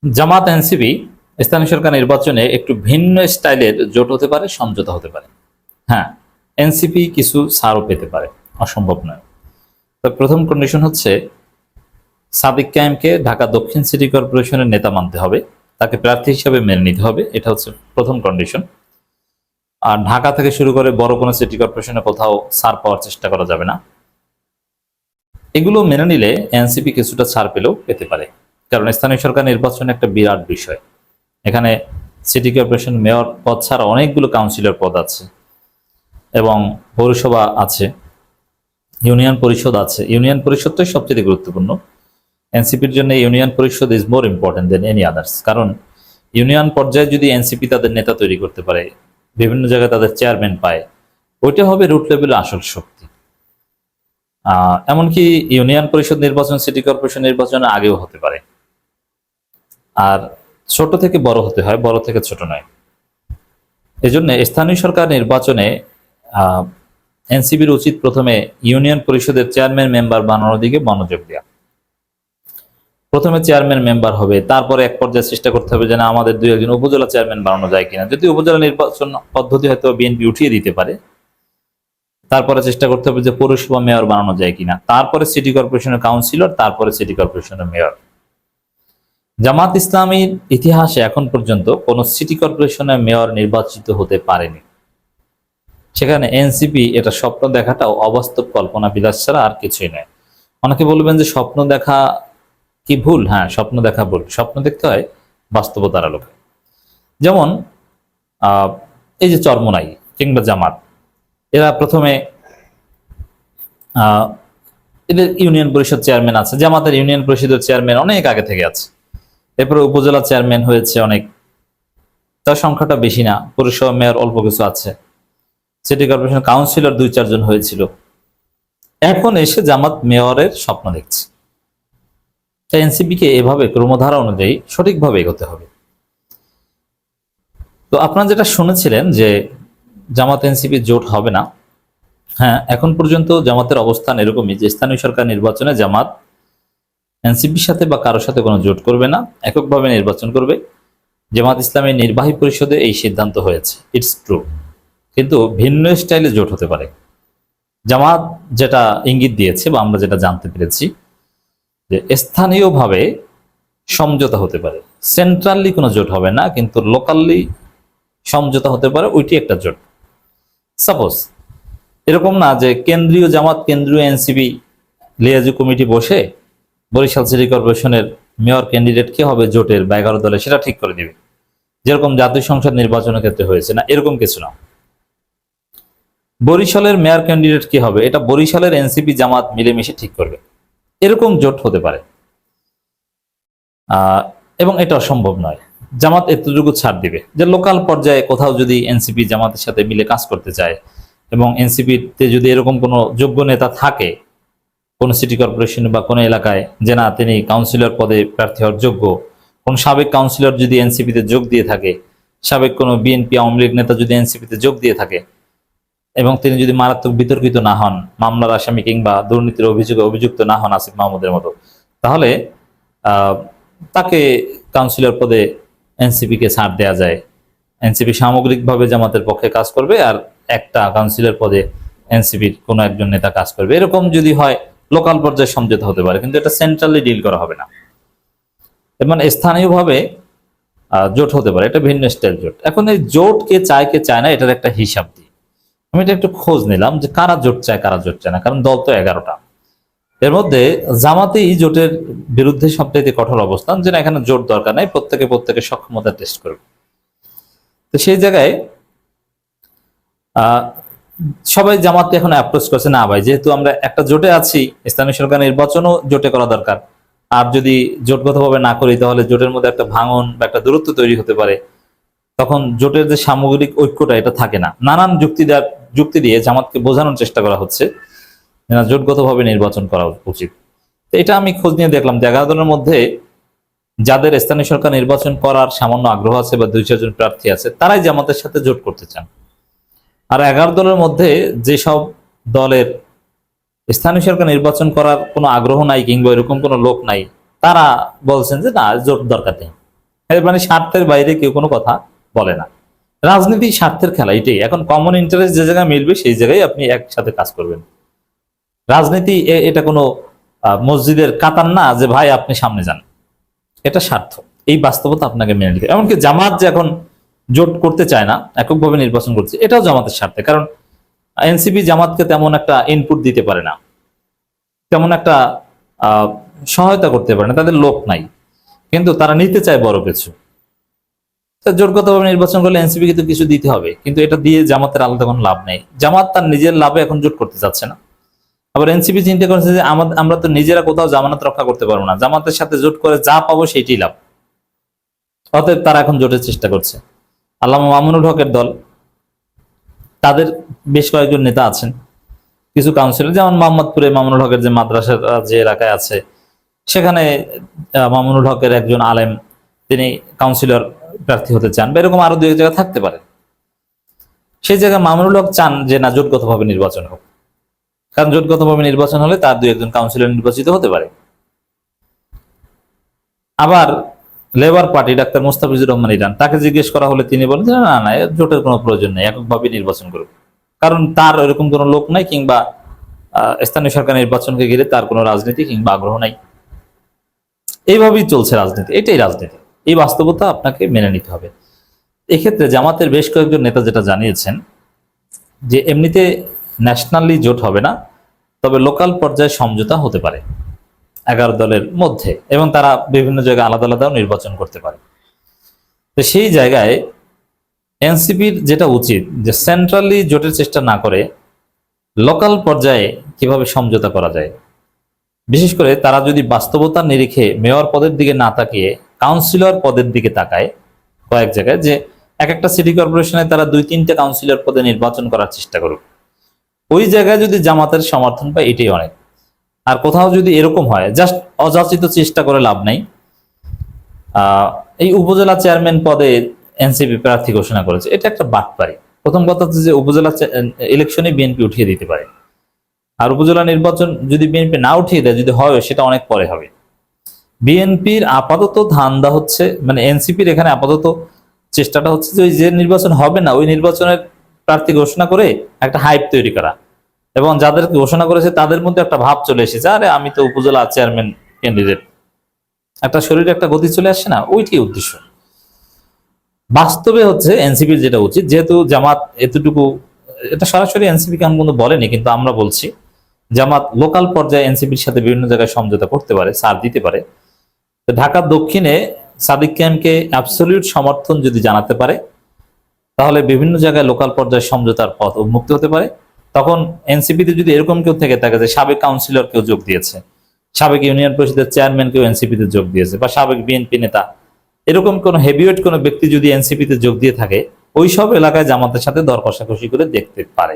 জামাত NCP স্থানীয় সরকার নির্বাচনে একটু ভিন্ন স্টাইলের জোট হতে পারে, সমঝোতা হতে পারে। হ্যাঁ, এনসিপি কিছু ছাড়ও পেতে পারে, অসম্ভব নয়। তো প্রথম কন্ডিশন হচ্ছে সাদিক কায়েমকে ঢাকা দক্ষিণ সিটি কর্পোরেশনের নেতা মানতে হবে, তাকে প্রার্থী হিসেবে মেনে নিতে হবে, এটা হচ্ছে প্রথম কন্ডিশন। আর ঢাকা থেকে শুরু করে বড় কোনো সিটি কর্পোরেশনে কোথাও ছাড় পাওয়ার চেষ্টা করা যাবে না। এগুলো মেনে নিলে এনসিপি কিছুটা ছাড় পেলেও পেতে পারে, কারণ স্থানীয় সরকার নির্বাচন একটা বিরাট বিষয়। এখানে সিটি কর্পোরেশন মেয়র পদ ছাড়া অনেকগুলো কাউন্সিলর পদ আছে এবং পৌরসভা আছে, ইউনিয়ন পরিষদ আছে। ইউনিয়ন পরিষদটাই সবচেয়ে গুরুত্বপূর্ণ। এনসিপির জন্য ইউনিয়ন পরিষদ is more important than any others, কারণ ইউনিয়ন পর্যায়ে যদি এনসিপি তাদের নেতা তৈরি করতে পারে, বিভিন্ন জায়গায় তাদের চেয়ারম্যান পায়, ওইটা হবে রুট লেভেলের আসল শক্তি। এমনকি ইউনিয়ন পরিষদ নির্বাচন সিটি কর্পোরেশন নির্বাচনের আগেও হতে পারে। আর ছোট থেকে বড় হতে হয়, বড় থেকে ছোট নয়। এজন্য স্থানীয় সরকার নির্বাচনে এনসিপির উচিত প্রথমে ইউনিয়ন পরিষদের চেয়ারম্যান মেম্বার বানানোর দিকে মনোযোগ দেওয়া। প্রথমে চেয়ারম্যান মেম্বার হবে, তারপরে এক পর্যায়ে চেষ্টা করতে হবে যেন আমাদের দুই একজন উপজেলা চেয়ারম্যান বানানো যায় কিনা। যদি উপজেলা নির্বাচন পদ্ধতি হয়তো বিএনপি উঠিয়ে দিতে পারে, তারপরে চেষ্টা করতে হবে যে পৌরসভা মেয়র বানানো যায় কিনা, তারপরে সিটি কর্পোরেশনের কাউন্সিলর, তারপরে সিটি কর্পোরেশনের মেয়র। জামাত ইসলামীর ইতিহাসে এখন পর্যন্ত কোন সিটি কর্পোরেশনের মেয়র নির্বাচিত হতে পারেনি। সেখানে এনসিপি এটা স্বপ্ন দেখাটাও অবাস্তব কল্পনা বিলাস ছাড়া আর কিছুই নয়। অনেকে বলবেন যে স্বপ্ন দেখা কি ভুল? হ্যাঁ, স্বপ্ন দেখা ভুল। স্বপ্ন দেখতে হয় বাস্তবতার আলোকে। যেমন এই যে চরমোনাই কিংবা জামাত, এরা প্রথমে এদের ইউনিয়ন পরিষদ চেয়ারম্যান আছে, জামাতের ইউনিয়ন পরিষদের চেয়ারম্যান অনেক আগে থেকে আছে। এরপরে উপজেলা চেয়ারম্যান হয়েছে অনেক, তার সংখ্যাটা বেশি না। পৌরসভা মেয়র অল্প কিছু আছে, সিটি কর্পোরেশন কাউন্সিলর 2-4 জন হয়েছিল। এখন এসে জামাত মেয়রের স্বপ্ন দেখছে। তাই এনসিপি কে এভাবে ক্রমধারা অনুযায়ী সঠিকভাবে এগোতে হবে। তো আপনারা যেটা শুনেছিলেন যে জামাত এনসিপি জোট হবে না, হ্যাঁ, এখন পর্যন্ত জামাতের অবস্থান এরকমই যে স্থানীয় সরকার নির্বাচনে জামাত এনসিপির সাথে বা কারোর সাথে কোনো জোট করবে না, এককভাবে নির্বাচন করবে। জামাত ইসলামের নির্বাহী পরিষদে এই সিদ্ধান্ত হয়েছে, ইটস ট্রু। কিন্তু ভিন্ন স্টাইলে জোট হতে পারে। জামাত যেটা ইঙ্গিত দিয়েছে বা আমরা যেটা জানতে পেরেছি যে স্থানীয়ভাবে সমঝোতা হতে পারে, সেন্ট্রালি কোনো জোট হবে না, কিন্তু লোকালি সমঝোতা হতে পারে, ওইটি একটা জোট। সাপোজ এরকম না যে কেন্দ্রীয় জামাত, কেন্দ্রীয় এনসিপি লিয়াজু কমিটি বসে বরিশাল সিটি কর্পোরেশনের মেয়র ক্যান্ডিডেট কে হবে জোটের বা 11 দলে সেটা ঠিক করে দিবে, যেরকম জাতীয় সংসদ নির্বাচনের ক্ষেত্রে হয়েছে। না, এরকম কিছু না। বরিশালের মেয়র ক্যান্ডিডেট কি হবে এটা বরিশালের এনসিপি জামাত মিলেমিশে ঠিক করবে, এরকম জোট হতে পারে। এবং এটা অসম্ভব নয়। জামাত এতটুকু ছাড় দিবে যে লোকাল পর্যায়ে কোথাও যদি এনসিপি জামাতের সাথে মিলে কাজ করতে চায় এবং এনসিপিতে যদি এরকম কোনো যোগ্য নেতা থাকে কোন সিটি কর্পোরেশন বা কোনো এলাকায়, যে না তিনি কাউন্সিলর পদে প্রার্থী হওয়ার যোগ্য, কোন সাবেক কাউন্সিলর যদি এনসিপিতে যোগ দিয়ে থাকে, সাবেক কোনো বিএনপি আওয়ামী লীগ নেতা যদি এনসিপিতে যোগ দিয়ে থাকে এবং তিনি যদি মারাত্মক বিতর্কিত না হন, মামলার আসামি কিংবা দুর্নীতির অভিযোগে অভিযুক্ত না হন আসিফ মাহমুদের মতো, তাহলে তাকে কাউন্সিলর পদে এনসিপি কে ছাড় দেওয়া যায়। এনসিপি সামগ্রিকভাবে জামাতের পক্ষে কাজ করবে আর একটা কাউন্সিলর পদে এনসিপির কোনো একজন নেতা কাজ করবে। এরকম যদি হয় লোকাল পর্যায়ে সমঝোতা হতে পারে, কিন্তু এটা সেন্ট্রালি ডিল করা হবে না। এবং স্থানীয়ভাবে জোট হতে পারে, এটা ভিন্ন স্টাইল জোট। এখন এই জোট কে চায় কে চায় না এটার একটা হিসাব দিই। আমি এটা একটু খোঁজ নিলাম যে কারা জোট চায় কারা জোট চায় না, কারণ দল তো 11টা। এর মধ্যে জামাতেই জোটের বিরুদ্ধে সবচেয়ে কঠোর অবস্থান, যে না এখানে জোট দরকার নাই, প্রত্যেকে সক্ষমতা টেস্ট করবে। তো সেই জায়গায় সবাই জামাতকে এখন অ্যাপ্রোচ করছে, না ভাই যেহেতু আমরা একটা জোটে আছি, স্থানীয় সরকার নির্বাচনও জোটে করা দরকার, আর যদি জোটগতভাবে না করি তাহলে জোটের মধ্যে একটা ভাঙন বা একটা দূরত্ব তৈরি হতে পারে, তখন জোটের যে সামগ্রিক ঐক্যটা এটা থাকে না। নানান যুক্তি দিয়ে জামাতকে বোঝানোর চেষ্টা করা হচ্ছে না জোটগতভাবে নির্বাচন করা উচিত। তো এটা আমি খোঁজ নিয়ে দেখলাম যে 11 দলের মধ্যে যাদের স্থানীয় সরকার নির্বাচন করার সামান্য আগ্রহ আছে বা 2-4 জন প্রার্থী আছে, তারাই জামাতের সাথে জোট করতে চান। আর 11 দলের মধ্যে যেসব দলের স্থানীয় সরকার নির্বাচন করার কোনো আগ্রহ নাই কিংবা এরকম কোনো লোক নাই, তারা বলছেন যে না জোট দরকার নেই, এর মানে স্বার্থের বাইরে কেউ কোনো কথা বলে না। রাজনীতি স্বার্থের খেলা, এটাই। এখন কমন ইন্টারেস্ট যে জায়গায় মিলবে সেই জায়গায় আপনি একসাথে কাজ করবেন। রাজনীতি এটা কোনো মসজিদের কাতার না যে ভাই আপনি সামনে যান, এটা স্বার্থ। এই বাস্তবতা আপনাকে মেনে নিতে। এমনকি জামাত যে এখন জোট করতে চায় না, এককভাবে নির্বাচন করছে, এটাও জামাতের স্বার্থে। কারণ এনসিপি জামাতকে তেমন একটা ইনপুট দিতে পারে না, তেমন একটা সহায়তা করতে পারে না, তাদের লোক নাই, কিন্তু তারা নিতে চায় বড় কিছু। জোটগতভাবে নির্বাচন করলে এনসিপি কিন্তু কিছু দিতে হবে, কিন্তু এটা দিয়ে জামাতের আলাদা কোনো লাভ নেই। জামাত তার নিজের লাভে এখন জোট করতে চাচ্ছে না। আবার এনসিপি চিন্তা করেছে যে আমরা তো নিজেরা কোথাও জামানত রক্ষা করতে পারবো না, জামাতের সাথে জোট করে যা পাবো সেইটাই লাভ। অতএব তারা এখন জোটের চেষ্টা করছে। আল্লামা মামুনুল হকের দল, তাদের বেশ কয়েকজন নেতা আছেন, কিছু কাউন্সিলর, যেমন মোহাম্মদপুরে মামুনুল হকের যে মাদ্রাসার যে এলাকায় আছে, সেখানে মামুনুল হকের একজন আলেম তিনি কাউন্সিলর প্রার্থী হতে চান, বা এরকম আরো দুই এক জায়গা থাকতে পারে। সেই জায়গায় মামুনুল হক চান যে না, জোটগতভাবে নির্বাচন হোক, কারণ জোটগতভাবে নির্বাচন হলে তার দুই একজন কাউন্সিলর নির্বাচিত হতে পারে। আবার labour party doctor Mustafizur Rahman Iran, তাকে জিজ্ঞেস করা হলে তিনি বলেন না না, জোটের কোনো প্রয়োজন নেই, এককভাবে নির্বাচন করুক, কারণ তার এরকম কোনো লোক নাই, কিংবা স্থানীয় সরকার নির্বাচনকে ঘিরে তার কোনো রাজনীতি কিংবা আগ্রহ নাই। এইভাবেই চলছে রাজনীতি, এটাই রাজনীতি। এই বাস্তবতা আপনাকে মেনে নিতে হবে। এক্ষেত্রে জামাতের বেশ কয়েকজন নেতা যেটা জানিয়েছেন যে এমনিতে ন্যাশনালি জোট হবে না, তবে লোকাল পর্যায়ে সমঝোতা হতে পারে 11 দলের মধ্যে, এবং তারা বিভিন্ন জায়গায় আলাদা আলাদাও নির্বাচন করতে পারে। তো সেই জায়গায় এনসিপির যেটা উচিত যে সেন্ট্রালি জোটের চেষ্টা না করে লোকাল পর্যায়ে কিভাবে সমঝোতা করা যায়। বিশেষ করে তারা যদি বাস্তবতার নিরিখে মেয়র পদের দিকে না তাকিয়ে কাউন্সিলর পদের দিকে তাকায়, কয়েক জায়গায় যে এক একটা সিটি কর্পোরেশনে তারা 2-3টে কাউন্সিলর পদে নির্বাচন করার চেষ্টা করুক, ওই জায়গায় যদি জামাতের সমর্থন পায় এটাই অনেক। আর কোথাও যদি এরকম হয়, জাস্ট অযাচিত চেষ্টা করে লাভ নাই। এই উপজেলা চেয়ারম্যান পদে এনসিপি প্রার্থী ঘোষণা করেছে, এটা একটা বাটপারি। প্রথম কথা হচ্ছে যে উপজেলা ইলেকশনে বিএনপি উঠিয়ে দিতে পারে, আর উপজেলা নির্বাচন যদি বিএনপি না উঠিয়ে দেয়, যদি হয় সেটা অনেক পরে হবে। বিএনপির আপাতত ধান্দা হচ্ছে, মানে এনসিপির এখানে আপাতত চেষ্টাটা হচ্ছে যে ওই যে নির্বাচন হবে না, ওই নির্বাচনের প্রার্থী ঘোষণা করে একটা হাইপ তৈরি করা, এবং যাদেরকে ঘোষণা করেছে তাদের মধ্যে একটা ভাব চলে এসেছে, আরে আমি তো উপজেলা চেয়ারম্যান ক্যান্ডিডেট, একটা শরীরে একটা গতি চলে আসছে না, ওইটাই উদ্দেশ্য। বাস্তবে হচ্ছে এনসিপির যেটা উচিত, যেহেতু জামাত এতটুকু, এটা সরাসরি এনসিপি কেমন কোনো বলেনি, কিন্তু আমরা বলছি জামাত লোকাল পর্যায়ে এনসিপির সাথে বিভিন্ন জায়গায় সমঝোতা করতে পারে, ছাড় দিতে পারে। ঢাকার দক্ষিণে সাদিক কায়েমকে অ্যাবসলিউট সমর্থন যদি জানাতে পারে, তাহলে বিভিন্ন জায়গায় লোকাল পর্যায়ে সমঝোতার পথ উন্মুক্ত হতে পারে। তখন এনসিপিতে যদি এরকম কেউ থেকে থাকে যে সাবেক কাউন্সিলর কেউ যোগ দিয়েছে, সাবেক ইউনিয়ন পরিষদের চেয়ারম্যান কেউ এনসিপিতে যোগ দিয়েছে, বা সাবেক বিএনপি নেতা, এরকম কোন হেভিওয়েট কোনো ব্যক্তি যদি এনসিপিতে যোগ দিয়ে থাকে, ওই সব এলাকায় জামাতের সাথে দর কষাকষি করে দেখতে পারে।